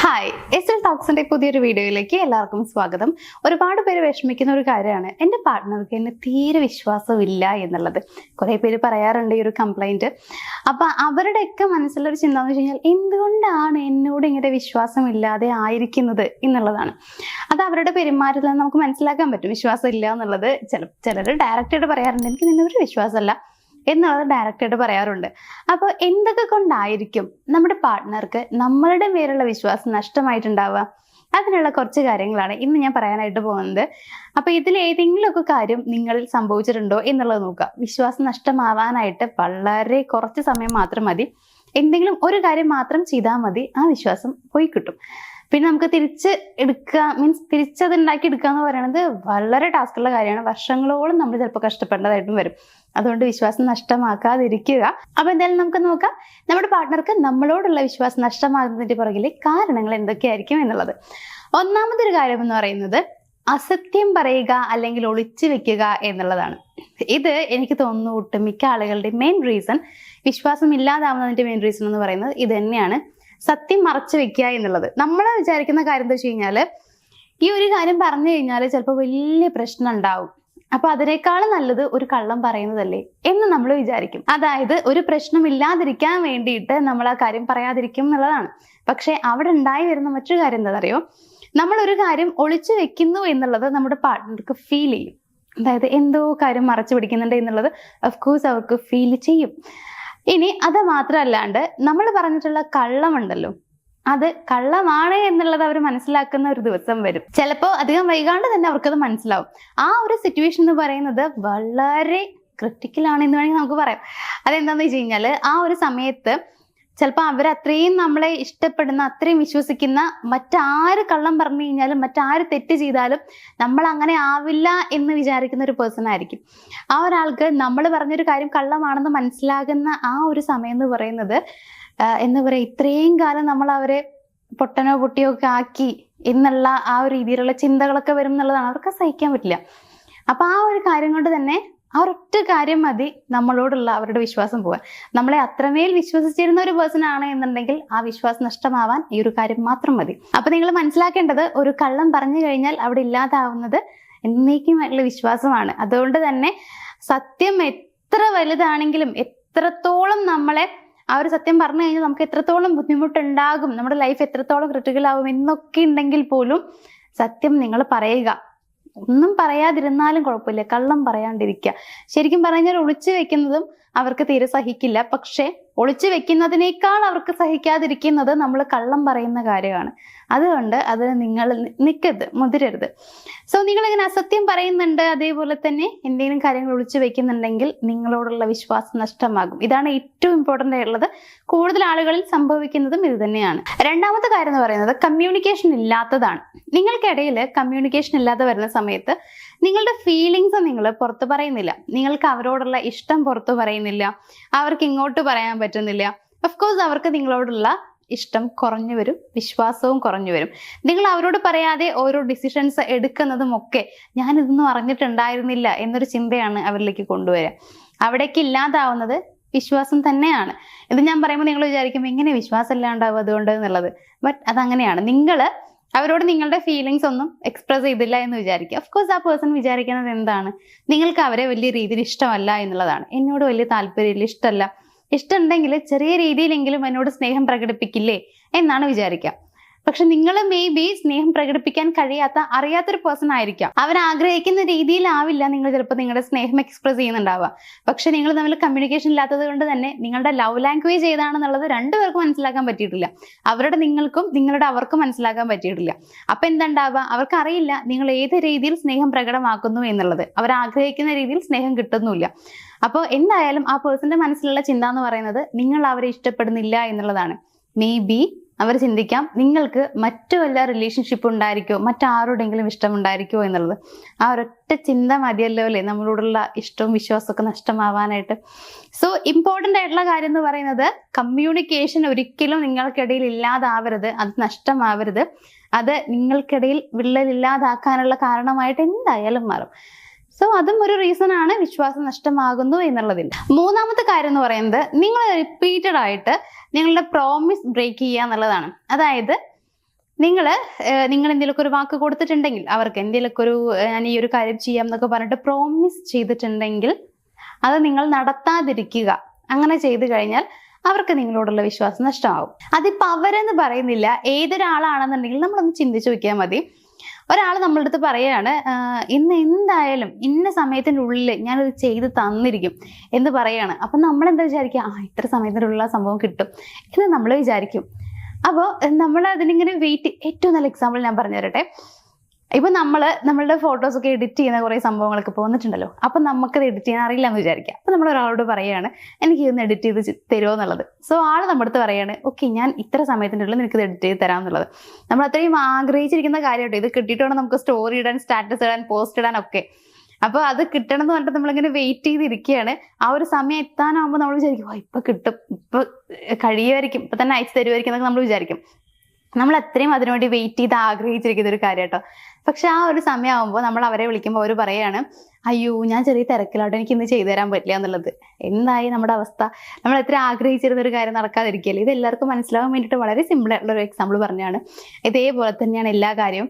Hi, S L ടോക്സിന്റെ പുതിയൊരു വീഡിയോയിലേക്ക് എല്ലാവർക്കും സ്വാഗതം. ഒരുപാട് പേര് വിഷമിക്കുന്ന ഒരു കാര്യമാണ് എൻ്റെ പാർട്ട്ണർക്ക് എന്നെ തീരെ വിശ്വാസമില്ല എന്നുള്ളത്. കുറേ പേര് പറയാറുണ്ട് ഈ ഒരു കംപ്ലൈൻറ്റ്. അപ്പം അവരുടെയൊക്കെ മനസ്സിലൊരു ചിന്ത എന്ന് വെച്ച് കഴിഞ്ഞാൽ എന്തുകൊണ്ടാണ് എന്നോട് ഇങ്ങനെ വിശ്വാസമില്ലാതെ ആയിരിക്കുന്നത് എന്നുള്ളതാണ്. അത് അവരുടെ പെരുമാറ്റത്തിൽ നമുക്ക് മനസ്സിലാക്കാൻ പറ്റും വിശ്വാസം ഇല്ല എന്നുള്ളത്. ചിലർ ഡയറക്റ്റായിട്ട് പറയാറുണ്ട് എനിക്ക് നിന്നൊരു വിശ്വാസമല്ല എന്നുള്ളത് ഡയറക്റ്റായിട്ട് പറയാറുണ്ട്. അപ്പോൾ എന്തൊക്കെ കൊണ്ടായിരിക്കും നമ്മുടെ പാർട്ട്ണർക്ക് നമ്മളുടെ മേലുള്ള വിശ്വാസം നഷ്ടമായിട്ടുണ്ടാവുക? അതിനുള്ള കുറച്ച് കാര്യങ്ങളാണ് ഇന്ന് ഞാൻ പറയാനായിട്ട് പോകുന്നത്. അപ്പോൾ ഇതിൽ ഏതെങ്കിലുമൊക്കെ കാര്യം നിങ്ങളിൽ സംഭവിച്ചിട്ടുണ്ടോ എന്നുള്ളത് നോക്കുക. വിശ്വാസം നഷ്ടമാവാനായിട്ട് വളരെ കുറച്ച് സമയം മാത്രം മതി. എന്തെങ്കിലും ഒരു കാര്യം മാത്രം ചെയ്താൽ മതി, ആ വിശ്വാസം പോയി കിട്ടും. പിന്നെ നമുക്ക് തിരിച്ചത് ഉണ്ടാക്കി എടുക്കുക എന്ന് പറയുന്നത് വളരെ ടാസ്കുള്ള കാര്യമാണ്. വർഷങ്ങളോളം നമ്മൾ ചിലപ്പോൾ കഷ്ടപ്പെടേണ്ടതായിട്ടും വരും. അതുകൊണ്ട് വിശ്വാസം നഷ്ടമാക്കാതിരിക്കുക. അപ്പൊ എന്തായാലും നമുക്ക് നോക്കാം നമ്മുടെ പാർട്ട്ണർക്ക് നമ്മളോടുള്ള വിശ്വാസം നഷ്ടമാകുന്നതിന്റെ പുറകിലെ കാരണങ്ങൾ എന്തൊക്കെയായിരിക്കും എന്നുള്ളത്. ഒന്നാമതൊരു കാര്യം എന്ന് പറയുന്നത് അസത്യം പറയുക അല്ലെങ്കിൽ ഒളിച്ചു വെക്കുക എന്നുള്ളതാണ്. ഇത് എനിക്ക് തോന്നുന്നു ഒട്ടുമിക്ക ആളുകളുടെ മെയിൻ റീസൺ, വിശ്വാസം ഇല്ലാതാവുന്നതിന്റെ മെയിൻ റീസൺ എന്ന് പറയുന്നത് ഇത് തന്നെയാണ്, സത്യം മറച്ചു വെക്കുക എന്നുള്ളത്. നമ്മൾ വിചാരിക്കുന്ന കാര്യം എന്താ വെച്ച് കഴിഞ്ഞാല് ഈ ഒരു കാര്യം പറഞ്ഞു കഴിഞ്ഞാൽ ചിലപ്പോൾ വലിയ പ്രശ്നം ഉണ്ടാവും. അപ്പൊ അതിനേക്കാളും നല്ലത് ഒരു കള്ളം പറയുന്നതല്ലേ എന്ന് നമ്മൾ വിചാരിക്കും. അതായത് ഒരു പ്രശ്നം ഇല്ലാതിരിക്കാൻ വേണ്ടിയിട്ട് നമ്മൾ ആ കാര്യം പറയാതിരിക്കും എന്നുള്ളതാണ്. പക്ഷെ അവിടെ ഉണ്ടായി വരുന്ന മറ്റൊരു കാര്യം എന്താണെന്നറിയോ? നമ്മൾ ഒരു കാര്യം ഒളിച്ചു വെക്കുന്നു എന്നുള്ളത് നമ്മുടെ പാർട്ട്ണർക്ക് ഫീൽ ചെയ്യും. അതായത് എന്തോ കാര്യം മറച്ചു പിടിക്കുന്നുണ്ട് എന്നുള്ളത് ഓഫ്കോഴ്സ് അവർക്ക് ഫീൽ ചെയ്യും. ഇനി അത് മാത്രമല്ലാണ്ട് നമ്മൾ പറഞ്ഞിട്ടുള്ള കള്ളമുണ്ടല്ലോ, അത് കള്ളമാണ് എന്നുള്ളത് അവർ മനസ്സിലാക്കുന്ന ഒരു ദിവസം വരും. ചിലപ്പോൾ അധികം വൈകാണ്ട് തന്നെ അവർക്കത് മനസ്സിലാവും. ആ ഒരു സിറ്റുവേഷൻ എന്ന് പറയുന്നത് വളരെ ക്രിട്ടിക്കലാണ് എന്ന് വേണമെങ്കിൽ നമുക്ക് പറയാം. അതെന്താണെന്ന് വെച്ച് കഴിഞ്ഞാൽ ആ ഒരു സമയത്ത് ചിലപ്പോൾ അവരത്രയും നമ്മളെ ഇഷ്ടപ്പെടുന്ന, അത്രയും വിശ്വസിക്കുന്ന, മറ്റാര് കള്ളം പറഞ്ഞു കഴിഞ്ഞാലും മറ്റാര് തെറ്റ് ചെയ്താലും നമ്മൾ അങ്ങനെ ആവില്ല എന്ന് വിചാരിക്കുന്ന ഒരു പേഴ്സൺ ആയിരിക്കും. ആ ഒരാൾക്ക് നമ്മൾ പറഞ്ഞൊരു കാര്യം കള്ളമാണെന്ന് മനസ്സിലാകുന്ന ആ ഒരു സമയം എന്ന് പറയുന്നത് എന്താ പറയുക, ഇത്രയും കാലം നമ്മൾ അവരെ പൊട്ടനോ പൊട്ടിയോ ഒക്കെ ആക്കി എന്നുള്ള ആ ഒരു രീതിയിലുള്ള ചിന്തകളൊക്കെ വരും എന്നുള്ളതാണ്. അവർക്ക് സഹിക്കാൻ പറ്റില്ല. അപ്പൊ ആ ഒരു കാര്യം കൊണ്ട് തന്നെ ആ ഒരൊറ്റ കാര്യം മതി നമ്മളോടുള്ള അവരുടെ വിശ്വാസം പോകാൻ. നമ്മളെ അത്രമേൽ വിശ്വസിച്ചിരുന്ന ഒരു പേഴ്സൺ ആണ് എന്നുണ്ടെങ്കിൽ ആ വിശ്വാസം നഷ്ടമാവാൻ ഈ ഒരു കാര്യം മാത്രം മതി. അപ്പൊ നിങ്ങൾ മനസ്സിലാക്കേണ്ടത്, ഒരു കള്ളം പറഞ്ഞു കഴിഞ്ഞാൽ അവിടെ ഇല്ലാതാവുന്നത് എന്നേക്കുമായിട്ടുള്ള വിശ്വാസമാണ്. അതുകൊണ്ട് തന്നെ സത്യം എത്ര വലുതാണെങ്കിലും, എത്രത്തോളം നമ്മളെ ആ ഒരു സത്യം പറഞ്ഞു കഴിഞ്ഞാൽ നമുക്ക് എത്രത്തോളം ബുദ്ധിമുട്ടുണ്ടാകും, നമ്മുടെ ലൈഫ് എത്രത്തോളം ക്രിട്ടിക്കൽ ആകും എന്നൊക്കെ ഉണ്ടെങ്കിൽ പോലും സത്യം നിങ്ങൾ പറയുക. ഒന്നും പറയാതിരുന്നാലും കുഴപ്പമില്ല, കള്ളം പറയാണ്ടിരിക്കുക. ശരിക്കും പറഞ്ഞാൽ ഒളിച്ചു വെക്കുന്നതും അവർക്ക് തീരെ സഹിക്കില്ല. പക്ഷെ ഒളിച്ചു വെക്കുന്നതിനേക്കാൾ അവർക്ക് സഹിക്കാതിരിക്കുന്നത് നമ്മൾ കള്ളം പറയുന്ന കാര്യമാണ്. അതുകൊണ്ട് അത് നിങ്ങൾ മുതിരരുത്. സോ നിങ്ങൾ ഇങ്ങനെ അസത്യം പറയുന്നുണ്ട്, അതേപോലെ തന്നെ എന്തെങ്കിലും കാര്യങ്ങൾ ഒളിച്ചു വെക്കുന്നുണ്ടെങ്കിൽ നിങ്ങളോടുള്ള വിശ്വാസം നഷ്ടമാകും. ഇതാണ് ഏറ്റവും ഇമ്പോർട്ടൻ്റ് ആയിട്ടുള്ളത്. കൂടുതൽ ആളുകളിൽ സംഭവിക്കുന്നതും ഇത് തന്നെയാണ്. രണ്ടാമത്തെ കാര്യം എന്ന് പറയുന്നത് കമ്മ്യൂണിക്കേഷൻ ഇല്ലാത്തതാണ്. നിങ്ങൾക്കിടയിൽ കമ്മ്യൂണിക്കേഷൻ ഇല്ലാതെ വരുന്ന സമയത്ത് നിങ്ങളുടെ ഫീലിങ്സ് നിങ്ങൾ പുറത്ത് പറയുന്നില്ല. നിങ്ങൾക്ക് അവരോടുള്ള ഇഷ്ടം പുറത്ത് പറയുന്നില്ല. അവർക്ക് ഇങ്ങോട്ട് പറയാൻ പറ്റുന്നില്ല. ഓഫ്കോഴ്സ് അവർക്ക് നിങ്ങളോടുള്ള ഇഷ്ടം കുറഞ്ഞു വരും, വിശ്വാസവും കുറഞ്ഞു വരും. നിങ്ങൾ അവരോട് പറയാതെ ഓരോ ഡിസിഷൻസ് എടുക്കുന്നതും ഒക്കെ ഞാനിതൊന്നും അറിഞ്ഞിട്ടുണ്ടായിരുന്നില്ല എന്നൊരു ചിന്തയാണ് അവരിലേക്ക് കൊണ്ടുവരിക. അവിടേക്ക് ഇല്ലാതാവുന്നത് വിശ്വാസം തന്നെയാണ്. ഇത് ഞാൻ പറയുമ്പോൾ നിങ്ങൾ വിചാരിക്കും എങ്ങനെ വിശ്വാസം ഇല്ലാണ്ടാവും അതുകൊണ്ട് എന്നുള്ളത്. ബട്ട് അതങ്ങനെയാണ്. നിങ്ങൾ അവരോട് നിങ്ങളുടെ ഫീലിങ്സ് ഒന്നും എക്സ്പ്രസ് ചെയ്തില്ല എന്ന് വിചാരിക്കുക. ഓഫ്കോഴ്സ് ആ പേഴ്സൺ വിചാരിക്കുന്നത് എന്താണ്, നിങ്ങൾക്ക് അവരെ വലിയ രീതിയിൽ ഇഷ്ടമല്ല എന്നുള്ളതാണ്. എന്നോട് വലിയ താല്പര്യമില്ല, ഇഷ്ടമല്ല. ഇഷ്ടമുണ്ടെങ്കിൽ ചെറിയ രീതിയിലെങ്കിലും എന്നോട് സ്നേഹം പ്രകടിപ്പിക്കില്ലേ എന്നാണ് വിചാരിക്കുക. പക്ഷെ നിങ്ങൾ മേ ബി സ്നേഹം പ്രകടിപ്പിക്കാൻ അറിയാത്തൊരു പേഴ്സൺ ആയിരിക്കാം. അവർ ആഗ്രഹിക്കുന്ന രീതിയിലാവില്ല നിങ്ങൾ ചിലപ്പോൾ നിങ്ങളുടെ സ്നേഹം എക്സ്പ്രസ് ചെയ്യുന്നുണ്ടാവുക. പക്ഷെ നിങ്ങൾ തമ്മിൽ കമ്മ്യൂണിക്കേഷൻ ഇല്ലാത്തത് കൊണ്ട് തന്നെ നിങ്ങളുടെ ലവ് ലാംഗ്വേജ് ഏതാണെന്നുള്ളത് രണ്ടുപേർക്കും മനസ്സിലാക്കാൻ പറ്റിയിട്ടില്ല. അവരുടെ നിങ്ങൾക്കും നിങ്ങളുടെ അവർക്കും മനസ്സിലാക്കാൻ പറ്റിയിട്ടില്ല. അപ്പൊ എന്താണ്ടാവുക, അവർക്ക് അറിയില്ല നിങ്ങൾ ഏത് രീതിയിൽ സ്നേഹം പ്രകടമാക്കുന്നു എന്നുള്ളത്. അവർ ആഗ്രഹിക്കുന്ന രീതിയിൽ സ്നേഹം കിട്ടുന്നില്ല. അപ്പോൾ എന്തായാലും ആ പേഴ്സന്റെ മനസ്സിലുള്ള ചിന്ത എന്ന് പറയുന്നത് നിങ്ങൾ അവരെ ഇഷ്ടപ്പെടുന്നില്ല എന്നുള്ളതാണ്. മേ ബി അവർ ചിന്തിക്കാം നിങ്ങൾക്ക് മറ്റു വല്ല റിലേഷൻഷിപ്പ് ഉണ്ടായിരിക്കോ, മറ്റാരോടെങ്കിലും ഇഷ്ടമുണ്ടായിരിക്കോ എന്നുള്ളത്. ആ ഒരൊറ്റ ചിന്ത മതിയല്ലോ അല്ലേ നമ്മളോടുള്ള ഇഷ്ടവും വിശ്വാസമൊക്കെ നഷ്ടമാവാനായിട്ട്. സോ ഇമ്പോർട്ടൻ്റ് ആയിട്ടുള്ള കാര്യം എന്ന് പറയുന്നത് കമ്മ്യൂണിക്കേഷൻ ഒരിക്കലും നിങ്ങൾക്കിടയിൽ ഇല്ലാതാവരുത്, അത് നഷ്ടമാവരുത്. അത് നിങ്ങൾക്കിടയിൽ വിള്ളലില്ലാതാക്കാനുള്ള കാരണമായിട്ട് എന്തായാലും മാറും. സോ അതും ഒരു റീസൺ ആണ് വിശ്വാസം നഷ്ടമാകുന്നു എന്നുള്ളതിൽ. മൂന്നാമത്തെ കാര്യം എന്ന് പറയുന്നത് നിങ്ങൾ റിപ്പീറ്റഡ് ആയിട്ട് നിങ്ങളുടെ പ്രോമിസ് ബ്രേക്ക് ചെയ്യുക എന്നുള്ളതാണ്. അതായത് നിങ്ങൾ എന്തെങ്കിലുമൊക്കെ ഒരു വാക്ക് കൊടുത്തിട്ടുണ്ടെങ്കിൽ അവർക്ക് എന്തെങ്കിലുമൊക്കെ ഒരു ഞാൻ ഈ ഒരു കാര്യം ചെയ്യാം എന്നൊക്കെ പറഞ്ഞിട്ട് പ്രോമിസ് ചെയ്തിട്ടുണ്ടെങ്കിൽ അത് നിങ്ങൾ നടത്താതിരിക്കുക. അങ്ങനെ ചെയ്തു കഴിഞ്ഞാൽ അവർക്ക് നിങ്ങളോടുള്ള വിശ്വാസം നഷ്ടമാവും. അതിപ്പോ അവരെന്ന് പറയുന്നില്ല, ഏതൊരാളാണെന്നുണ്ടെങ്കിൽ നമ്മളൊന്ന് ചിന്തിച്ചു നോക്കിയാൽ മതി. ഒരാൾ നമ്മളുടെ അടുത്ത് പറയാണ്, ഇന്ന് എന്തായാലും ഇന്ന സമയത്തിൻ്റെ ഉള്ളിൽ ഞാനത് ചെയ്ത് തന്നിരിക്കും എന്ന് പറയാണ്. അപ്പം നമ്മളെന്താ വിചാരിക്കുക, ഇത്ര സമയത്തിനുള്ള സംഭവം കിട്ടും എന്ന് നമ്മൾ വിചാരിക്കും. അപ്പോൾ നമ്മൾ അതിനിങ്ങനെ വെയിറ്റ്. ഏറ്റവും നല്ല എക്സാമ്പിൾ ഞാൻ പറഞ്ഞു തരട്ടെ. ഇപ്പൊ നമ്മളുടെ ഫോട്ടോസൊക്കെ എഡിറ്റ് ചെയ്യുന്ന കുറേ സംഭവങ്ങളൊക്കെ പോന്നിട്ടുണ്ടല്ലോ. അപ്പം നമുക്കത് എഡിറ്റ് ചെയ്യാൻ അറിയില്ല എന്ന് വിചാരിക്കുക. അപ്പം നമ്മൾ ഒരാളോട് പറയാണ് എനിക്ക് ഇതൊന്ന് എഡിറ്റ് ചെയ്ത് തരുമോ എന്നുള്ളത്. സോ ആൾ നമ്മുടെ അടുത്ത് പറയാണ്, ഓക്കെ ഞാൻ ഇത്ര സമയത്തിൻ്റെ ഉള്ളിൽ നിനക്ക് ഇത് എഡിറ്റ് ചെയ്ത് തരാം എന്നുള്ളത്. നമ്മൾ അത്രയും ആഗ്രഹിച്ചിരിക്കുന്ന കാര്യമായിട്ട്. ഇത് കിട്ടിയിട്ട് വേണം നമുക്ക് സ്റ്റോറി ഇടാൻ, സ്റ്റാറ്റസ് ഇടാൻ, പോസ്റ്റ് ഇടാൻ ഒക്കെ. അപ്പോൾ അത് കിട്ടണം എന്ന് പറഞ്ഞിട്ട് നമ്മളിങ്ങനെ വെയിറ്റ് ചെയ്തിരിക്കുകയാണ്. ആ ഒരു സമയം എത്താനാകുമ്പോൾ നമ്മൾ വിചാരിക്കും, ഇപ്പൊ കിട്ടും, ഇപ്പൊ കഴിയുമായിരിക്കും, ഇപ്പൊ തന്നെ അയച്ചു തരുമായിരിക്കും എന്നൊക്കെ നമ്മൾ വിചാരിക്കും. നമ്മൾ അത്രയും അതിനുവേണ്ടി വെയിറ്റ് ചെയ്ത് ആഗ്രഹിച്ചിരിക്കുന്ന ഒരു കാര്യം കേട്ടോ. പക്ഷെ ആ ഒരു സമയമാകുമ്പോൾ നമ്മൾ അവരെ വിളിക്കുമ്പോൾ അവർ പറയാണ്, അയ്യോ ഞാൻ ചെറിയ തിരക്കിലാട്ടോ, എനിക്ക് ഇന്ന് ചെയ്തു തരാൻ പറ്റില്ല എന്നുള്ളത്. എന്തായി നമ്മുടെ അവസ്ഥ? നമ്മൾ എത്ര ആഗ്രഹിച്ചിരുന്ന ഒരു കാര്യം നടക്കാതിരിക്കുകയല്ലേ. ഇത് എല്ലാവർക്കും മനസ്സിലാവാൻ വേണ്ടിയിട്ട് വളരെ സിമ്പിൾ ആയിട്ടുള്ള ഒരു എക്സാമ്പിൾ പറഞ്ഞാണ്. ഇതേപോലെ തന്നെയാണ് എല്ലാ കാര്യവും.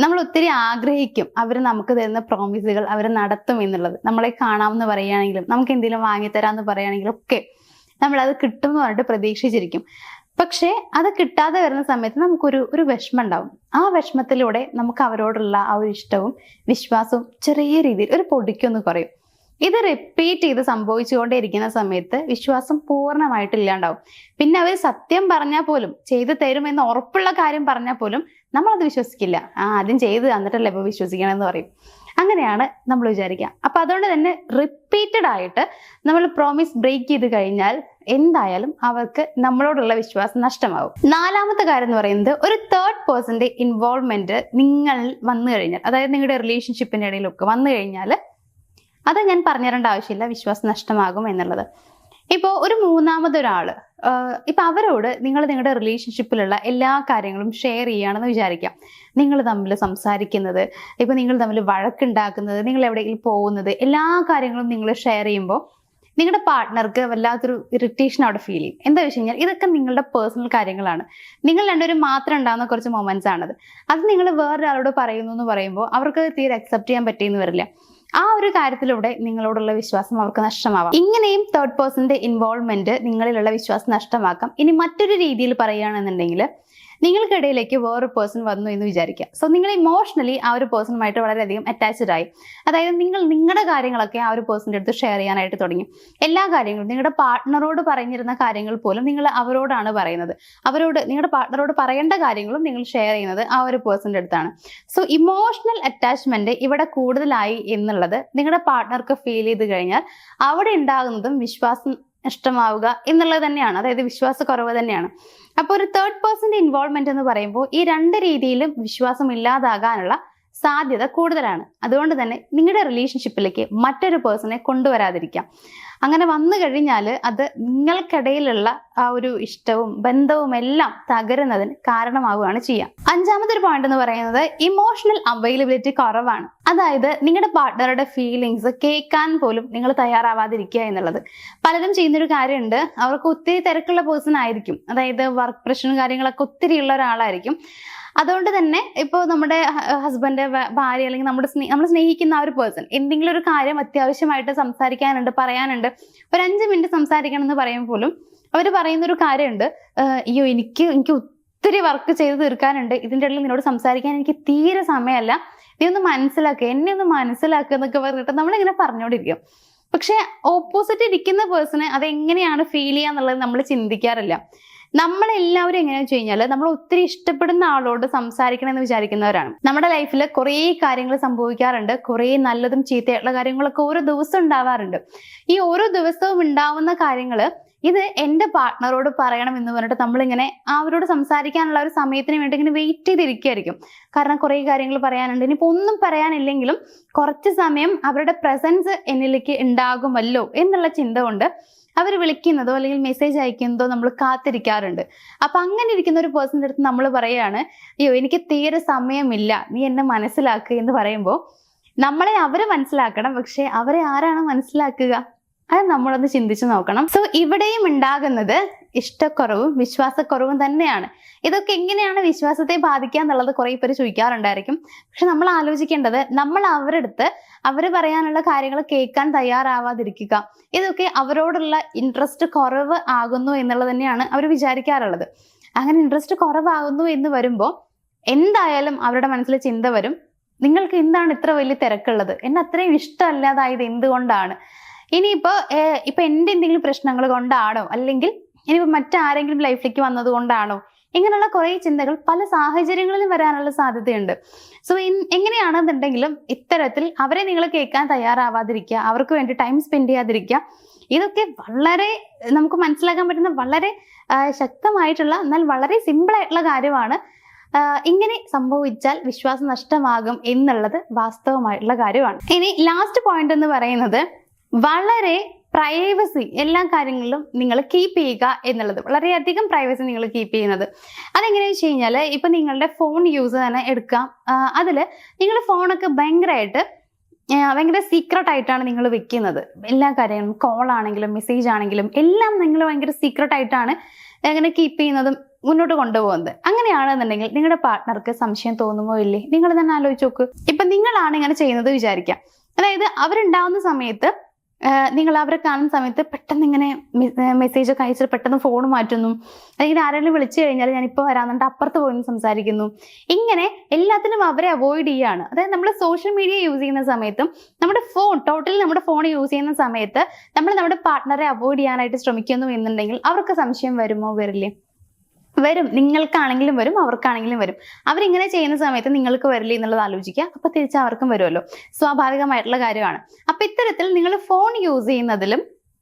നമ്മൾ ഒത്തിരി ആഗ്രഹിക്കും അവർ നമുക്ക് തരുന്ന പ്രോമിസുകൾ അവർ നടത്തും എന്നുള്ളത്. നമ്മളെ കാണാമെന്ന് പറയുകയാണെങ്കിലും നമുക്ക് എന്തെങ്കിലും വാങ്ങിത്തരാമെന്ന് പറയുകയാണെങ്കിലും ഒക്കെ നമ്മളത് കിട്ടും എന്ന് പറഞ്ഞിട്ട് പ്രതീക്ഷിച്ചിരിക്കും. പക്ഷേ അത് കിട്ടാതെ വരുന്ന സമയത്ത് നമുക്കൊരു വിഷമം ഉണ്ടാവും. ആ വിഷമത്തിലൂടെ നമുക്ക് അവരോടുള്ള ആ ഒരു ഇഷ്ടവും വിശ്വാസവും ചെറിയ രീതിയിൽ ഒരു പൊടിക്കൊന്ന് കുറയും. ഇത് റിപ്പീറ്റ് ചെയ്ത് സംഭവിച്ചുകൊണ്ടേയിരിക്കുന്ന സമയത്ത് വിശ്വാസം പൂർണ്ണമായിട്ട് ഇല്ലാണ്ടാവും. പിന്നെ അവർ സത്യം പറഞ്ഞാൽ പോലും, ചെയ്തു തരുമെന്ന് ഉറപ്പുള്ള കാര്യം പറഞ്ഞാൽ പോലും നമ്മളത് വിശ്വസിക്കില്ല. ആദ്യം ചെയ്ത് തന്നിട്ടല്ലേ ഇപ്പോൾ വിശ്വസിക്കണമെന്ന് പറയും. അങ്ങനെയാണ് നമ്മൾ വിചാരിക്കുക. അപ്പൊ അതുകൊണ്ട് തന്നെ റിപ്പീറ്റഡ് ആയിട്ട് നമ്മൾ പ്രോമിസ് ബ്രേക്ക് ചെയ്ത് കഴിഞ്ഞാൽ എന്തായാലും അവർക്ക് നമ്മളോടുള്ള വിശ്വാസം നഷ്ടമാവും. നാലാമത്തെ കാര്യം എന്ന് പറയുന്നത്, ഒരു തേർഡ് പേഴ്സന്റെ ഇൻവോൾവ്മെന്റ് നിങ്ങൾ വന്നു കഴിഞ്ഞാൽ, അതായത് നിങ്ങളുടെ റിലേഷൻഷിപ്പിന്റെ ഇടയിലൊക്കെ വന്നു കഴിഞ്ഞാൽ, അത് ഞാൻ പറഞ്ഞു തരേണ്ട ആവശ്യമില്ല, വിശ്വാസം നഷ്ടമാകും എന്നുള്ളത്. ഇപ്പോൾ ഒരു മൂന്നാമതൊരാള് ഇപ്പൊ അവരോട് നിങ്ങളുടെ റിലേഷൻഷിപ്പിലുള്ള എല്ലാ കാര്യങ്ങളും ഷെയർ ചെയ്യുകയാണെന്ന് വിചാരിക്കാം. നിങ്ങൾ തമ്മിൽ സംസാരിക്കുന്നത്, ഇപ്പൊ നിങ്ങൾ തമ്മിൽ വഴക്കുണ്ടാക്കുന്നത്, നിങ്ങൾ എവിടെയെങ്കിലും പോകുന്നത്, എല്ലാ കാര്യങ്ങളും നിങ്ങൾ ഷെയർ ചെയ്യുമ്പോൾ നിങ്ങളുടെ പാർട്ട്ണർക്ക് വല്ലാത്തൊരു ഇറിറ്റേഷൻ അവിടെ ഫീൽ ചെയ്യും. എന്താ വെച്ച് കഴിഞ്ഞാൽ ഇതൊക്കെ നിങ്ങളുടെ പേഴ്സണൽ കാര്യങ്ങളാണ്. നിങ്ങൾ രണ്ടുപേരും മാത്രം ഉണ്ടാകുന്ന കുറച്ച് മൊമെന്റ്സ് ആണത്. അത് നിങ്ങൾ വേറൊരാളോട് പറയുന്നു എന്ന് പറയുമ്പോൾ അവർക്ക് തീരെ അക്സെപ്റ്റ് ചെയ്യാൻ പറ്റിയെന്ന് വരില്ല. ആ ഒരു കാര്യത്തിലൂടെ നിങ്ങളോടുള്ള വിശ്വാസം അവർക്ക് നഷ്ടമാവാം. ഇങ്ങനെയും തേർഡ് പേഴ്സന്റെ ഇൻവോൾവ്മെന്റ് നിങ്ങളിലുള്ള വിശ്വാസം നഷ്ടമാക്കാം. ഇനി മറ്റൊരു രീതിയിൽ പറയുകയാണെന്നുണ്ടെങ്കിൽ, നിങ്ങൾക്കിടയിലേക്ക് വേറൊരു പേഴ്സൺ വന്നു എന്ന് വിചാരിക്കുക. സോ നിങ്ങൾ ഇമോഷണലി ആ ഒരു പേഴ്സണുമായിട്ട് വളരെയധികം അറ്റാച്ച്ഡ് ആയി. അതായത് നിങ്ങളുടെ കാര്യങ്ങളൊക്കെ ആ ഒരു പേഴ്സണിൻ്റെ അടുത്ത് ഷെയർ ചെയ്യാനായിട്ട് തുടങ്ങി. എല്ലാ കാര്യങ്ങളും നിങ്ങളുടെ പാർട്ട്ണറോട് പറഞ്ഞിരുന്ന കാര്യങ്ങൾ പോലും നിങ്ങൾ അവരോടാണ് പറയുന്നത്. നിങ്ങളുടെ പാർട്ട്ണറോട് പറയേണ്ട കാര്യങ്ങളും നിങ്ങൾ ഷെയർ ചെയ്യുന്നത് ആ ഒരു പേഴ്സണിൻ്റെ അടുത്താണ്. സോ ഇമോഷണൽ അറ്റാച്ച്മെന്റ് ഇവിടെ കൂടുതലായി എന്നുള്ളത് നിങ്ങളുടെ പാർട്ട്ണർക്ക് ഫീൽ ചെയ്ത് കഴിഞ്ഞാൽ അവിടെ ഉണ്ടാകുന്നതും വിശ്വാസം നഷ്ടമാവുക എന്നുള്ളത് തന്നെയാണ്. അതായത് വിശ്വാസക്കുറവ് തന്നെയാണ്. അപ്പോൾ ഒരു തേർഡ് പേഴ്സന്റെ ഇൻവോൾവ്മെന്റ് എന്ന് പറയുമ്പോൾ ഈ രണ്ട് രീതിയിലും വിശ്വാസം ഇല്ലാതാകാനുള്ള സാധ്യത കൂടുതലാണ്. അതുകൊണ്ട് തന്നെ നിങ്ങളുടെ റിലേഷൻഷിപ്പിലേക്ക് മറ്റൊരു പേഴ്സണെ കൊണ്ടുവരാതിരിക്കാം. അങ്ങനെ വന്നു കഴിഞ്ഞാൽ അത് നിങ്ങൾക്കിടയിലുള്ള ആ ഒരു ഇഷ്ടവും ബന്ധവും എല്ലാം തകരുന്നതിന് കാരണമാവുകയാണ് ചെയ്യുക. അഞ്ചാമത്തെ ഒരു പോയിന്റ് എന്ന് പറയുന്നത്, ഇമോഷണൽ അവൈലബിലിറ്റി കുറവാണ്. അതായത് നിങ്ങളുടെ പാർട്ട്ണറുടെ ഫീലിങ്സ് കേൾക്കാൻ പോലും നിങ്ങൾ തയ്യാറാവാതിരിക്കുക എന്നുള്ളത്. പലരും ചെയ്യുന്നൊരു കാര്യമുണ്ട്, അവർക്ക് ഒത്തിരി തിരക്കുള്ള പേഴ്സൺ ആയിരിക്കും. അതായത് വർക്ക് പ്രഷറും കാര്യങ്ങളൊക്കെ ഒത്തിരി ഉള്ള ഒരാളായിരിക്കും. അതുകൊണ്ട് തന്നെ ഇപ്പോൾ നമ്മുടെ ഹസ്ബൻഡ്, ഭാര്യ, അല്ലെങ്കിൽ നമ്മൾ സ്നേഹിക്കുന്ന ആ ഒരു പേഴ്സൺ എന്തെങ്കിലും ഒരു കാര്യം അത്യാവശ്യമായിട്ട് സംസാരിക്കാനുണ്ട്, പറയാനുണ്ട്, ഒരു 5 മിനിറ്റ് സംസാരിക്കണം എന്ന് പറയുമ്പോൾ പോലും അവർ പറയുന്നൊരു കാര്യമുണ്ട്, അയ്യോ എനിക്ക് ഒത്തിരി വർക്ക് ചെയ്ത് തീർക്കാനുണ്ട്, ഇതിൻ്റെ ഇടയിൽ നിന്നോട് സംസാരിക്കാൻ എനിക്ക് തീരെ സമയമല്ല, നീ ഒന്ന് മനസ്സിലാക്കുക, എന്നെ ഒന്ന് മനസ്സിലാക്കുക എന്നൊക്കെ പറഞ്ഞിട്ട് നമ്മളിങ്ങനെ പറഞ്ഞുകൊണ്ടിരിക്കും. പക്ഷെ ഓപ്പോസിറ്റ് ഇരിക്കുന്ന പേഴ്സണ് അതെങ്ങനെയാണ് ഫീൽ ചെയ്യുക എന്നുള്ളത് നമ്മൾ ചിന്തിക്കാറില്ല. നമ്മളെല്ലാവരും എങ്ങനെയാണെന്ന് വെച്ച് കഴിഞ്ഞാൽ നമ്മൾ ഒത്തിരി ഇഷ്ടപ്പെടുന്ന ആളോട് സംസാരിക്കണം എന്ന് വിചാരിക്കുന്നവരാണ്. നമ്മുടെ ലൈഫിൽ കുറേ കാര്യങ്ങൾ സംഭവിക്കാറുണ്ട്, കുറേ നല്ലതും ചീത്തയായിട്ടുള്ള കാര്യങ്ങളൊക്കെ ഓരോ ദിവസം ഉണ്ടാവാറുണ്ട്. ഈ ഓരോ ദിവസവും ഉണ്ടാവുന്ന കാര്യങ്ങൾ ഇത് എൻ്റെ പാർട്ട്ണറോട് പറയണം എന്ന് പറഞ്ഞിട്ട് നമ്മളിങ്ങനെ അവരോട് സംസാരിക്കാനുള്ള ഒരു സമയത്തിന് വേണ്ടി ഇങ്ങനെ വെയിറ്റ് ചെയ്തിരിക്കുകയായിരിക്കും. കാരണം കുറേ കാര്യങ്ങൾ പറയാനുണ്ട്. ഇനിയിപ്പോൾ ഒന്നും പറയാനില്ലെങ്കിലും കുറച്ച് സമയം അവരുടെ പ്രസൻസ് എന്നിലേക്ക് ഉണ്ടാകുമല്ലോ എന്നുള്ള ചിന്ത കൊണ്ട് അവർ വിളിക്കുന്നതോ അല്ലെങ്കിൽ മെസ്സേജ് അയക്കുന്നതോ നമ്മൾ കാത്തിരിക്കാറുണ്ട്. അപ്പൊ അങ്ങനെ ഇരിക്കുന്ന ഒരു പേഴ്സണിന്റെ അടുത്ത് നമ്മൾ പറയാണ്, അയ്യോ എനിക്ക് തീരെ സമയമില്ല, നീ എന്നെ മനസ്സിലാക്കുക എന്ന് പറയുമ്പോൾ നമ്മളെ അവര് മനസ്സിലാക്കണം. പക്ഷെ അവരെ ആരാണ് മനസ്സിലാക്കുക? അത് നമ്മളൊന്ന് ചിന്തിച്ചു നോക്കണം. സോ ഇവിടെയും ഉണ്ടാകുന്നത് ഇഷ്ടക്കുറവും വിശ്വാസക്കുറവും തന്നെയാണ്. ഇതൊക്കെ എങ്ങനെയാണ് വിശ്വാസത്തെ ബാധിക്കുക എന്നുള്ളത് കുറെ പേര് ചോദിക്കാറുണ്ടായിരിക്കും. പക്ഷെ നമ്മൾ ആലോചിക്കേണ്ടത്, നമ്മൾ അവരെടുത്ത് അവർ പറയാനുള്ള കാര്യങ്ങൾ കേൾക്കാൻ തയ്യാറാവാതിരിക്കുക, ഇതൊക്കെ അവരോടുള്ള ഇൻട്രസ്റ്റ് കുറവ് ആകുന്നു എന്നുള്ളത് തന്നെയാണ് അവർ വിചാരിക്കാറുള്ളത്. അങ്ങനെ ഇൻട്രസ്റ്റ് കുറവാകുന്നു എന്ന് വരുമ്പോൾ എന്തായാലും അവരുടെ മനസ്സിൽ ചിന്ത വരും, നിങ്ങൾക്ക് എന്താണ് ഇത്ര വലിയ തിരക്കുള്ളത്, എന്നെ അത്രയും ഇഷ്ടമല്ലാതായത് എന്തുകൊണ്ടാണ്, ഇനിയിപ്പോ എന്റെ എന്തെങ്കിലും പ്രശ്നങ്ങൾ കൊണ്ടാണോ, അല്ലെങ്കിൽ ഇനിയിപ്പോ മറ്റാരെങ്കിലും ലൈഫിലേക്ക് വന്നത് കൊണ്ടാണോ, ഇങ്ങനെയുള്ള കുറെ ചിന്തകൾ പല സാഹചര്യങ്ങളിലും വരാനുള്ള സാധ്യതയുണ്ട്. സോ എങ്ങനെയാണെന്നുണ്ടെങ്കിലും ഇത്തരത്തിൽ അവരെ നിങ്ങൾ കേൾക്കാൻ തയ്യാറാവാതിരിക്കുക, അവർക്ക് വേണ്ടി ടൈം സ്പെൻഡ് ചെയ്യാതിരിക്കുക. ഇതൊക്കെ വളരെ നമുക്ക് മനസ്സിലാക്കാൻ പറ്റുന്ന വളരെ ശക്തമായിട്ടുള്ള എന്നാൽ വളരെ സിമ്പിൾ ആയിട്ടുള്ള കാര്യമാണ്. ഇങ്ങനെ സംഭവിച്ചാൽ വിശ്വാസം നഷ്ടമാകും എന്നുള്ളത് വാസ്തവമായിട്ടുള്ള കാര്യമാണ്. ഇനി ലാസ്റ്റ് പോയിന്റ് എന്ന് പറയുന്നത്, വളരെ പ്രൈവസി എല്ലാ കാര്യങ്ങളിലും നിങ്ങൾ കീപ്പ് ചെയ്യുക എന്നുള്ളത്. വളരെയധികം പ്രൈവസി നിങ്ങൾ കീപ്പ് ചെയ്യുന്നത് അതെങ്ങനെയാണെന്ന് വെച്ച് കഴിഞ്ഞാൽ, ഇപ്പൊ നിങ്ങളുടെ ഫോൺ യൂസ് തന്നെ എടുക്കാം. അതില് നിങ്ങളുടെ ഫോണൊക്കെ ഭയങ്കര സീക്രട്ട് ആയിട്ടാണ് നിങ്ങൾ വെക്കുന്നത്. എല്ലാ കാര്യങ്ങളും, കോൾ ആണെങ്കിലും മെസ്സേജ് ആണെങ്കിലും എല്ലാം നിങ്ങൾ ഭയങ്കര സീക്രട്ട് ആയിട്ടാണ് അങ്ങനെ കീപ്പ് ചെയ്യുന്നതും മുന്നോട്ട് കൊണ്ടുപോകുന്നത്. അങ്ങനെയാണെന്നുണ്ടെങ്കിൽ നിങ്ങളുടെ പാർട്ട്ണർക്ക് സംശയം തോന്നുമോ ഇല്ലേ? നിങ്ങൾ തന്നെ ആലോചിച്ച് നോക്ക്. ഇപ്പൊ നിങ്ങളാണ് ഇങ്ങനെ ചെയ്യുന്നത് വിചാരിക്കാം. അതായത് അവരുണ്ടാവുന്ന സമയത്ത്, നിങ്ങൾ അവരെ കാണുന്ന സമയത്ത് പെട്ടെന്ന് ഇങ്ങനെ മെസ്സേജ് ഒക്കെ അയച്ചിട്ട് പെട്ടെന്ന് ഫോൺ മാറ്റുന്നു, അല്ലെങ്കിൽ ആരെങ്കിലും വിളിച്ചു കഴിഞ്ഞാൽ ഞാനിപ്പോൾ വരാന്നുണ്ട് അപ്പുറത്ത് പോയി സംസാരിക്കുന്നു. ഇങ്ങനെ എല്ലാത്തിനും അവരെ അവോയ്ഡ് ചെയ്യാണ്. അതായത് നമ്മൾ സോഷ്യൽ മീഡിയ യൂസ് ചെയ്യുന്ന സമയത്തും നമ്മുടെ ഫോൺ യൂസ് ചെയ്യുന്ന സമയത്ത് നമ്മൾ നമ്മുടെ പാർട്ട്ണറെ അവോയ്ഡ് ചെയ്യാനായിട്ട് ശ്രമിക്കുന്നു എന്നുണ്ടെങ്കിൽ അവർക്ക് സംശയം വരുമോ? വരില്ലേ? വരും. നിങ്ങൾക്കാണെങ്കിലും വരും, അവർക്കാണെങ്കിലും വരും. അവരിങ്ങനെ ചെയ്യുന്ന സമയത്ത് നിങ്ങൾക്ക് വരില്ലേ എന്നുള്ളത് ആലോചിക്കുക. അപ്പൊ തിരിച്ച് അവർക്കും വരുമല്ലോ. സ്വാഭാവികമായിട്ടുള്ള കാര്യമാണ്. അപ്പൊ ഇത്തരത്തിൽ നിങ്ങൾ ഫോൺ യൂസ് ചെയ്യുന്നതിലും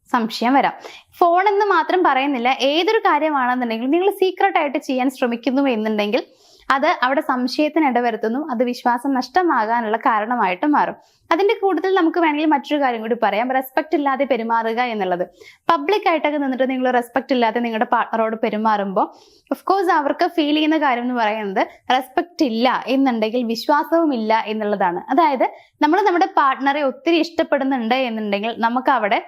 സംശയം വരാം. ഫോൺ എന്ന് മാത്രം പറയുന്നില്ല, ഏതൊരു കാര്യമാണെന്നുണ്ടെങ്കിൽ നിങ്ങൾ സീക്രട്ട് ആയിട്ട് ചെയ്യാൻ ശ്രമിക്കുന്നു എന്നുണ്ടെങ്കിൽ അത് അവിടെ സംശയത്തിന് ഇടവരുത്തുന്നു. അത് വിശ്വാസം നഷ്ടമാകാനുള്ള കാരണമായിട്ട് മാറും. അതിന്റെ കൂടുതൽ നമുക്ക് വേണമെങ്കിൽ മറ്റൊരു കാര്യം കൂടി പറയാം, റെസ്പെക്ട് ഇല്ലാതെ പെരുമാറുക എന്നുള്ളത്. പബ്ലിക് ആയിട്ടൊക്കെ നിന്നിട്ട് നിങ്ങൾ റെസ്പെക്ട് ഇല്ലാതെ നിങ്ങളുടെ പാർട്ട്ണറോട് പെരുമാറുമ്പോൾ ഓഫ്കോഴ്സ് അവർക്ക് ഫീൽ ചെയ്യുന്ന കാര്യം എന്ന് പറയുന്നത്, റെസ്പെക്ട് ഇല്ല എന്നുണ്ടെങ്കിൽ വിശ്വാസവും ഇല്ല എന്നുള്ളതാണ്. അതായത് നമ്മൾ നമ്മുടെ പാർട്ട്ണറെ ഒത്തിരി ഇഷ്ടപ്പെടുന്നുണ്ട് എന്നുണ്ടെങ്കിൽ നമുക്ക് അവിടെ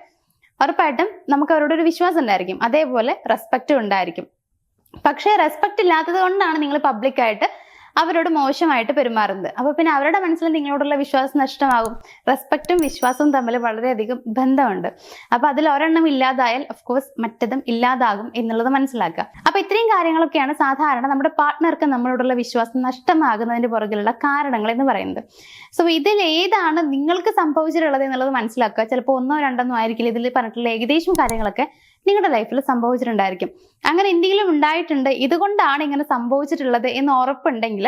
ഉറപ്പായിട്ടും നമുക്ക് അവരോട് ഒരു വിശ്വാസം ഉണ്ടായിരിക്കും, അതേപോലെ റെസ്പെക്റ്റും ഉണ്ടായിരിക്കും. പക്ഷേ റെസ്പെക്ട് ഇല്ലാത്തത് കൊണ്ടാണ് നിങ്ങൾ പബ്ലിക്കായിട്ട് അവരോട് മോശമായിട്ട് പെരുമാറുന്നത്. അപ്പൊ പിന്നെ അവരുടെ മനസ്സിൽ നിങ്ങളോടുള്ള വിശ്വാസം നഷ്ടമാകും. റെസ്പെക്റ്റും വിശ്വാസവും തമ്മിൽ വളരെയധികം ബന്ധമുണ്ട്. അപ്പൊ അതിൽ ഒരെണ്ണം ഇല്ലാതായാൽ ഓഫ്കോഴ്സ് മറ്റതും ഇല്ലാതാകും എന്നുള്ളത് മനസ്സിലാക്കുക. അപ്പൊ ഇത്രയും കാര്യങ്ങളൊക്കെയാണ് സാധാരണ നമ്മുടെ പാർട്ട്ണർക്ക് നമ്മളോടുള്ള വിശ്വാസം നഷ്ടമാകുന്നതിന്റെ പുറകിലുള്ള കാരണങ്ങൾ എന്ന് പറയുന്നത്. സോ ഇതിൽ ഏതാണ് നിങ്ങൾക്ക് സംഭവിച്ചിട്ടുള്ളത് എന്നുള്ളത് മനസ്സിലാക്കുക. ചിലപ്പോൾ 1 or 2 ആയിരിക്കില്ല ഇതിൽ പറഞ്ഞിട്ടുള്ള ഏകദേശം കാര്യങ്ങളൊക്കെ നിങ്ങളുടെ ലൈഫിൽ സംഭവിച്ചിട്ടുണ്ടായിരിക്കും. അങ്ങനെ എന്തെങ്കിലും ഉണ്ടായിട്ടുണ്ട്, ഇതുകൊണ്ടാണ് ഇങ്ങനെ സംഭവിച്ചിട്ടുള്ളത് എന്ന് ഉറപ്പുണ്ടെങ്കിൽ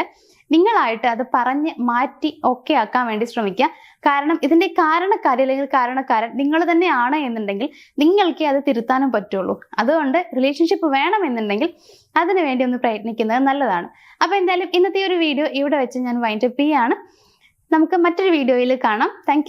നിങ്ങളായിട്ട് അത് പറഞ്ഞ് മാറ്റി ഓക്കെ ആക്കാൻ വേണ്ടി ശ്രമിക്കുക. കാരണം ഇതിന്റെ കാരണക്കാരി അല്ലെങ്കിൽ കാരണക്കാരൻ നിങ്ങൾ തന്നെയാണ് എന്നുണ്ടെങ്കിൽ നിങ്ങൾക്ക് അത് തിരുത്താനും പറ്റുള്ളൂ. അതുകൊണ്ട് റിലേഷൻഷിപ്പ് വേണമെന്നുണ്ടെങ്കിൽ അതിനു വേണ്ടി ഒന്ന് പ്രയത്നിക്കുന്നത് നല്ലതാണ്. അപ്പൊ എന്തായാലും ഇന്നത്തെ ഒരു വീഡിയോ ഇവിടെ വെച്ച് ഞാൻ വൈൻഡപ്പ് ചെയ്യാണ്. നമുക്ക് മറ്റൊരു വീഡിയോയിൽ കാണാം. താങ്ക്